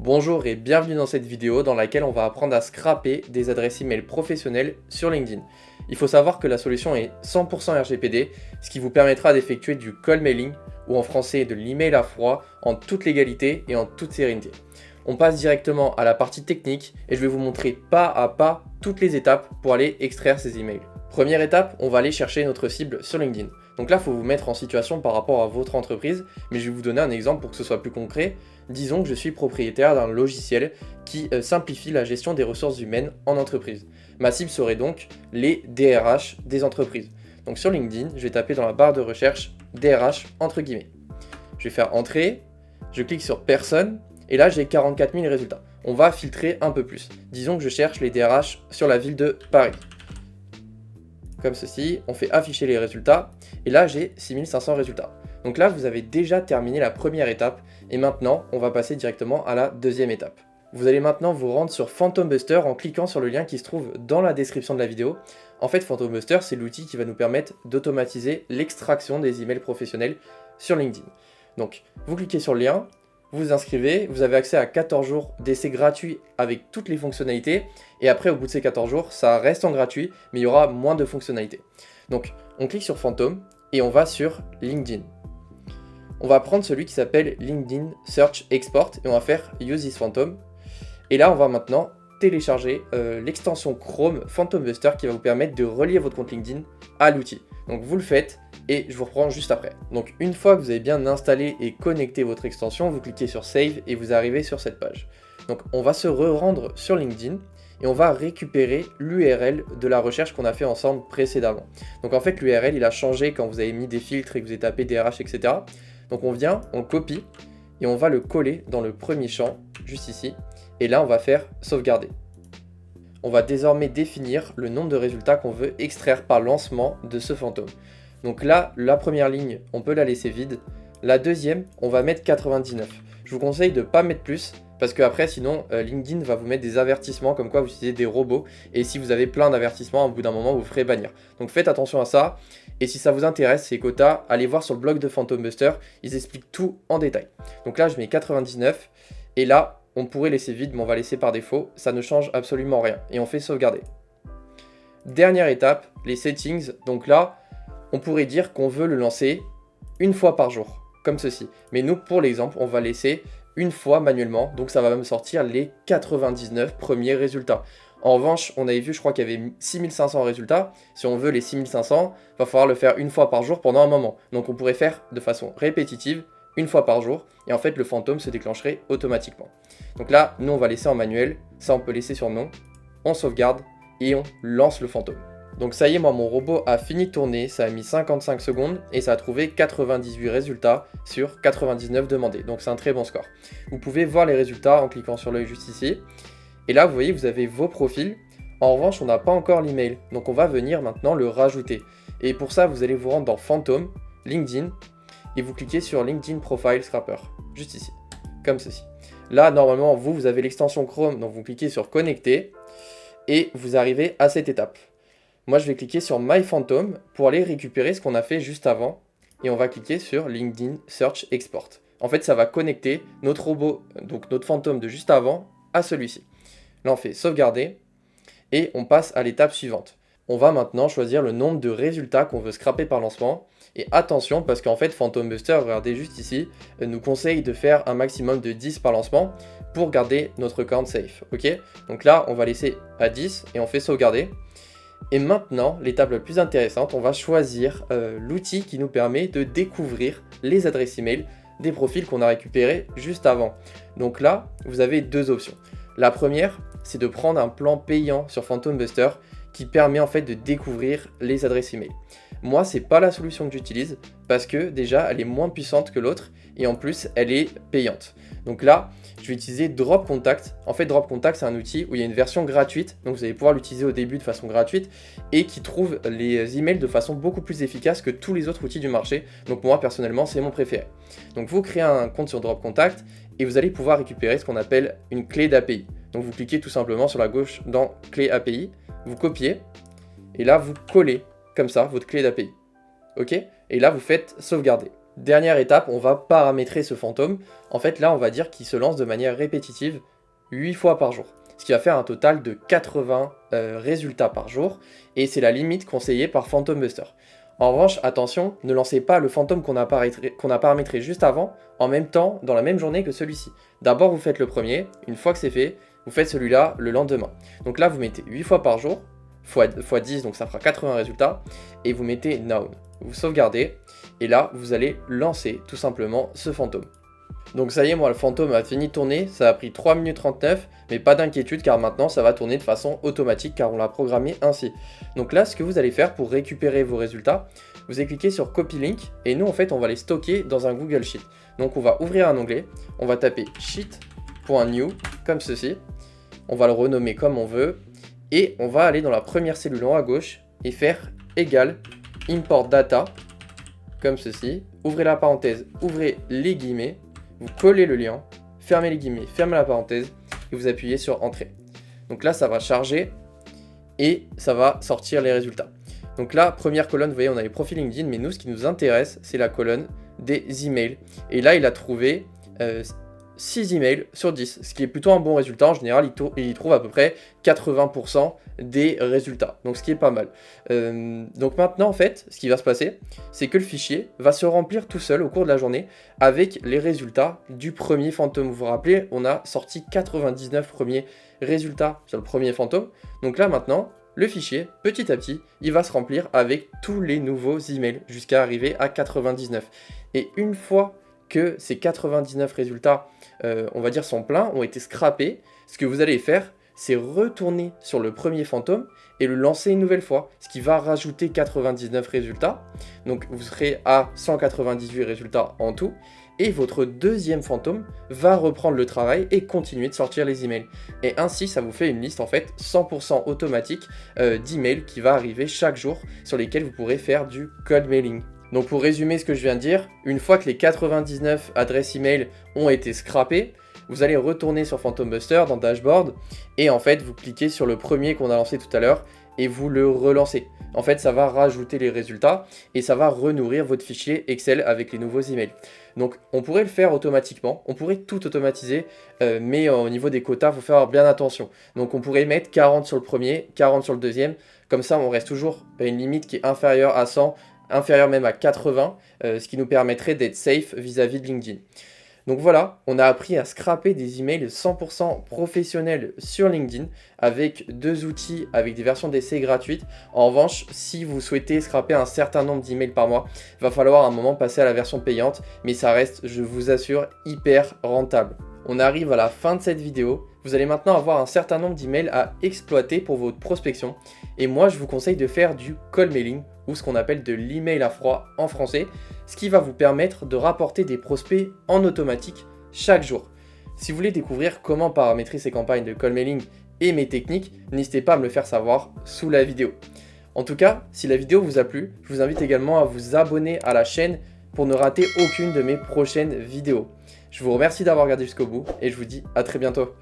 Bonjour et bienvenue dans cette vidéo dans laquelle on va apprendre à scraper des adresses email professionnelles sur LinkedIn. Il faut savoir que la solution est 100% RGPD, ce qui vous permettra d'effectuer du cold mailing, ou en français de l'email à froid, en toute légalité et en toute sérénité. On passe directement à la partie technique et je vais vous montrer pas à pas toutes les étapes pour aller extraire ces emails. Première étape, on va aller chercher notre cible sur LinkedIn. Donc là, il faut vous mettre en situation par rapport à votre entreprise, mais je vais vous donner un exemple pour que ce soit plus concret. Disons que je suis propriétaire d'un logiciel qui simplifie la gestion des ressources humaines en entreprise. Ma cible serait donc les DRH des entreprises. Donc sur LinkedIn, je vais taper dans la barre de recherche DRH entre guillemets. Je vais faire entrer, je clique sur personne, et là j'ai 44 000 résultats. On va filtrer un peu plus. Disons que je cherche les DRH sur la ville de Paris. Comme ceci, on fait afficher les résultats, et là j'ai 6500 résultats. Donc là, vous avez déjà terminé la première étape, et maintenant, on va passer directement à la deuxième étape. Vous allez maintenant vous rendre sur Phantom Buster en cliquant sur le lien qui se trouve dans la description de la vidéo. En fait, Phantom Buster, c'est l'outil qui va nous permettre d'automatiser l'extraction des emails professionnels sur LinkedIn. Donc, vous cliquez sur le lien, vous vous inscrivez, vous avez accès à 14 jours d'essai gratuit avec toutes les fonctionnalités, et après, au bout de ces 14 jours, ça reste en gratuit, mais il y aura moins de fonctionnalités. Donc, on clique sur Phantom, et on va sur LinkedIn. On va prendre celui qui s'appelle LinkedIn Search Export, et on va faire Use this Phantom. Et là, on va maintenant télécharger l'extension Chrome Phantom Buster qui va vous permettre de relier votre compte LinkedIn à l'outil. Donc vous le faites et je vous reprends juste après. Donc une fois que vous avez bien installé et connecté votre extension, vous cliquez sur Save et vous arrivez sur cette page. Donc on va se rendre sur LinkedIn et on va récupérer l'URL de la recherche qu'on a fait ensemble précédemment. Donc en fait l'URL il a changé quand vous avez mis des filtres et que vous avez tapé DRH, etc. Donc on vient, on le copie et on va le coller dans le premier champ, juste ici. Et là, on va faire sauvegarder. On va désormais définir le nombre de résultats qu'on veut extraire par lancement de ce fantôme. Donc là, la première ligne, on peut la laisser vide. La deuxième, on va mettre 99. Je vous conseille de ne pas mettre plus, parce que après, sinon, LinkedIn va vous mettre des avertissements comme quoi vous utilisez des robots. Et si vous avez plein d'avertissements, au bout d'un moment, vous ferez bannir. Donc faites attention à ça. Et si ça vous intéresse, ces quotas, allez voir sur le blog de Phantom Buster. Ils expliquent tout en détail. Donc là, je mets 99. Et là, on pourrait laisser vide, mais on va laisser par défaut. Ça ne change absolument rien. Et on fait sauvegarder. Dernière étape, les settings. Donc là, on pourrait dire qu'on veut le lancer une fois par jour, comme ceci. Mais nous, pour l'exemple, on va laisser une fois manuellement. Donc ça va me sortir les 99 premiers résultats. En revanche, on avait vu, je crois qu'il y avait 6500 résultats. Si on veut les 6500, il va falloir le faire une fois par jour pendant un moment. Donc on pourrait faire de façon répétitive, une fois par jour, et en fait le fantôme se déclencherait automatiquement. Donc là, nous on va laisser en manuel, ça on peut laisser sur non, on sauvegarde et on lance le fantôme. Donc ça y est, moi mon robot a fini de tourner, ça a mis 55 secondes et ça a trouvé 98 résultats sur 99 demandés, donc c'est un très bon score. Vous pouvez voir les résultats en cliquant sur l'œil juste ici, et là vous voyez vous avez vos profils. En revanche on n'a pas encore l'email, donc on va venir maintenant le rajouter. Et pour ça vous allez vous rendre dans Phantom, LinkedIn, et vous cliquez sur LinkedIn Profile Scrapper, juste ici, comme ceci. Là, normalement, vous avez l'extension Chrome, donc vous cliquez sur Connecter, et vous arrivez à cette étape. Moi, je vais cliquer sur My Phantom pour aller récupérer ce qu'on a fait juste avant, et on va cliquer sur LinkedIn Search Export. En fait, ça va connecter notre robot, donc notre fantôme de juste avant, à celui-ci. Là, on fait sauvegarder, et on passe à l'étape suivante. On va maintenant choisir le nombre de résultats qu'on veut scraper par lancement. Et attention, parce qu'en fait, Phantom Buster, regardez juste ici, nous conseille de faire un maximum de 10 par lancement pour garder notre compte safe. Ok, donc là, on va laisser à 10 et on fait sauvegarder. Et maintenant, l'étape la plus intéressante, on va choisir l'outil qui nous permet de découvrir les adresses email des profils qu'on a récupérés juste avant. Donc là, vous avez deux options. La première, c'est de prendre un plan payant sur Phantom Buster qui permet en fait de découvrir les adresses email. Moi, c'est pas la solution que j'utilise parce que déjà, elle est moins puissante que l'autre et en plus, elle est payante. Donc là, je vais utiliser Drop Contact. En fait, Drop Contact, c'est un outil où il y a une version gratuite, donc vous allez pouvoir l'utiliser au début de façon gratuite et qui trouve les emails de façon beaucoup plus efficace que tous les autres outils du marché. Donc moi, personnellement, c'est mon préféré. Donc vous créez un compte sur Drop Contact et vous allez pouvoir récupérer ce qu'on appelle une clé d'API. Donc vous cliquez tout simplement sur la gauche dans Clé API, vous copiez et là, vous collez comme ça votre clé d'API. Ok? Et là, vous faites sauvegarder. Dernière étape, on va paramétrer ce fantôme. En fait, là, on va dire qu'il se lance de manière répétitive 8 fois par jour, ce qui va faire un total de 80 résultats par jour, et c'est la limite conseillée par Phantom Buster. En revanche, attention, ne lancez pas le fantôme qu'on a paramétré juste avant, en même temps, dans la même journée que celui-ci. D'abord, vous faites le premier, une fois que c'est fait, vous faites celui-là le lendemain. Donc là, vous mettez 8 fois par jour, x 10, donc ça fera 80 résultats, et vous mettez Noun. Vous sauvegardez, et là, vous allez lancer tout simplement ce fantôme. Donc ça y est, moi le fantôme a fini de tourner, ça a pris 3 minutes 39, mais pas d'inquiétude car maintenant ça va tourner de façon automatique car on l'a programmé ainsi. Donc là, ce que vous allez faire pour récupérer vos résultats, vous allez cliquer sur Copy Link, et nous en fait on va les stocker dans un Google Sheet. Donc on va ouvrir un onglet, on va taper sheet.new, comme ceci, on va le renommer comme on veut, et on va aller dans la première cellule en haut à gauche et faire égal import data, comme ceci, ouvrez la parenthèse, ouvrez les guillemets, vous collez le lien, fermez les guillemets, fermez la parenthèse, et vous appuyez sur Entrée. Donc là, ça va charger, et ça va sortir les résultats. Donc là, première colonne, vous voyez, on a les profils LinkedIn, mais nous, ce qui nous intéresse, c'est la colonne des emails. Et là, il a trouvé 6 emails sur 10, ce qui est plutôt un bon résultat. En général, il trouve à peu près 80% des résultats, donc ce qui est pas mal. Donc maintenant, en fait, ce qui va se passer, c'est que le fichier va se remplir tout seul au cours de la journée avec les résultats du premier fantôme. Vous vous rappelez, on a sorti 99 premiers résultats sur le premier fantôme. Donc là, maintenant, le fichier, petit à petit, il va se remplir avec tous les nouveaux emails jusqu'à arriver à 99. Et une fois que ces 99 résultats, on va dire, sont pleins, ont été scrappés, ce que vous allez faire, c'est retourner sur le premier fantôme et le lancer une nouvelle fois, ce qui va rajouter 99 résultats. Donc vous serez à 198 résultats en tout, et votre deuxième fantôme va reprendre le travail et continuer de sortir les emails. Et ainsi, ça vous fait une liste en fait 100% automatique d'emails qui va arriver chaque jour, sur lesquels vous pourrez faire du cold mailing. Donc pour résumer ce que je viens de dire, une fois que les 99 adresses email ont été scrappées, vous allez retourner sur Phantom Buster dans Dashboard, et en fait vous cliquez sur le premier qu'on a lancé tout à l'heure et vous le relancez. En fait, ça va rajouter les résultats et ça va renourrir votre fichier Excel avec les nouveaux emails. Donc on pourrait le faire automatiquement, on pourrait tout automatiser, mais au niveau des quotas, il faut faire bien attention. Donc on pourrait mettre 40 sur le premier, 40 sur le deuxième, comme ça on reste toujours à une limite qui est inférieure à 100, inférieure même à 80, ce qui nous permettrait d'être safe vis-à-vis de LinkedIn. Donc voilà, on a appris à scraper des emails 100% professionnels sur LinkedIn avec 2 outils avec des versions d'essai gratuites. En revanche, si vous souhaitez scraper un certain nombre d'emails par mois, il va falloir à un moment passer à la version payante, mais ça reste, je vous assure, hyper rentable. On arrive à la fin de cette vidéo. Vous allez maintenant avoir un certain nombre d'emails à exploiter pour votre prospection. Et moi, je vous conseille de faire du cold mailing, ou ce qu'on appelle de l'email à froid en français, ce qui va vous permettre de rapporter des prospects en automatique chaque jour. Si vous voulez découvrir comment paramétrer ces campagnes de cold mailing et mes techniques, n'hésitez pas à me le faire savoir sous la vidéo. En tout cas, si la vidéo vous a plu, je vous invite également à vous abonner à la chaîne pour ne rater aucune de mes prochaines vidéos. Je vous remercie d'avoir regardé jusqu'au bout et je vous dis à très bientôt.